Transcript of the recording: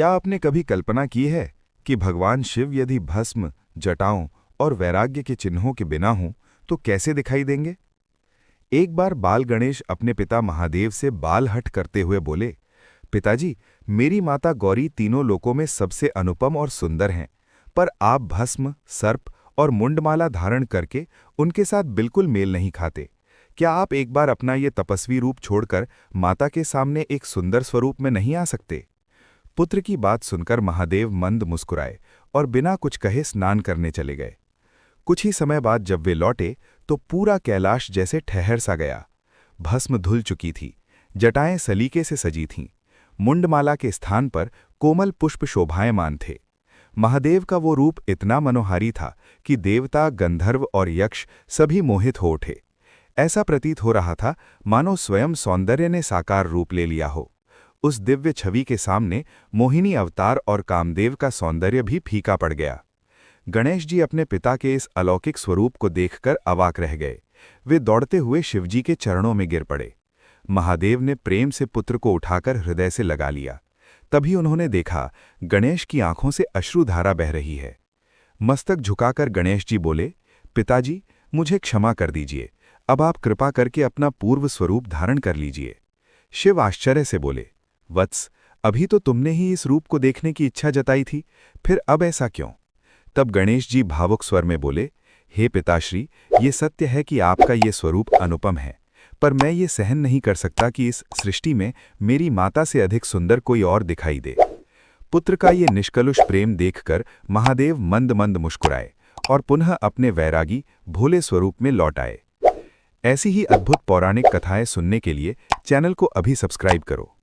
क्या आपने कभी कल्पना की है कि भगवान शिव यदि भस्म, जटाओं और वैराग्य के चिन्हों के बिना हों तो कैसे दिखाई देंगे? एक बार बाल गणेश अपने पिता महादेव से बाल हट करते हुए बोले, पिताजी, मेरी माता गौरी तीनों लोकों में सबसे अनुपम और सुंदर हैं, पर आप भस्म, सर्प और मुंडमाला धारण करके उनके साथ बिल्कुल मेल नहीं खाते। क्या आप एक बार अपना ये तपस्वी रूप छोड़कर माता के सामने एक सुंदर स्वरूप में नहीं आ सकते? पुत्र की बात सुनकर महादेव मंद मुस्कुराए और बिना कुछ कहे स्नान करने चले गए। कुछ ही समय बाद जब वे लौटे तो पूरा कैलाश जैसे ठहर सा गया। भस्म धुल चुकी थी, जटाएं सलीके से सजी थीं, मुंडमाला के स्थान पर कोमल पुष्प शोभायमान थे। महादेव का वो रूप इतना मनोहारी था कि देवता, गंधर्व और यक्ष सभी मोहित हो उठे। ऐसा प्रतीत हो रहा था मानो स्वयं सौंदर्य ने साकार रूप ले लिया हो। उस दिव्य छवि के सामने मोहिनी अवतार और कामदेव का सौंदर्य भी फीका पड़ गया। गणेश जी अपने पिता के इस अलौकिक स्वरूप को देखकर अवाक रह गए। वे दौड़ते हुए शिवजी के चरणों में गिर पड़े। महादेव ने प्रेम से पुत्र को उठाकर हृदय से लगा लिया। तभी उन्होंने देखा गणेश की आंखों से अश्रुधारा बह रही है। मस्तक झुकाकर गणेश जी बोले, पिताजी, मुझे क्षमा कर दीजिए। अब आप कृपा करके अपना पूर्व स्वरूप धारण कर लीजिए। शिव आश्चर्य से बोले, वत्स, अभी तो तुमने ही इस रूप को देखने की इच्छा जताई थी, फिर अब ऐसा क्यों? तब गणेश जी भावुक स्वर में बोले, हे पिताश्री, ये सत्य है कि आपका ये स्वरूप अनुपम है, पर मैं ये सहन नहीं कर सकता कि इस सृष्टि में मेरी माता से अधिक सुंदर कोई और दिखाई दे। पुत्र का ये निष्कलुष प्रेम देखकर महादेव मंद मंद मुस्कुराए और पुनः अपने वैरागी, भोले स्वरूप में लौट आए। ऐसी ही अद्भुत पौराणिक कथाएं सुनने के लिए चैनल को अभी सब्सक्राइब करो।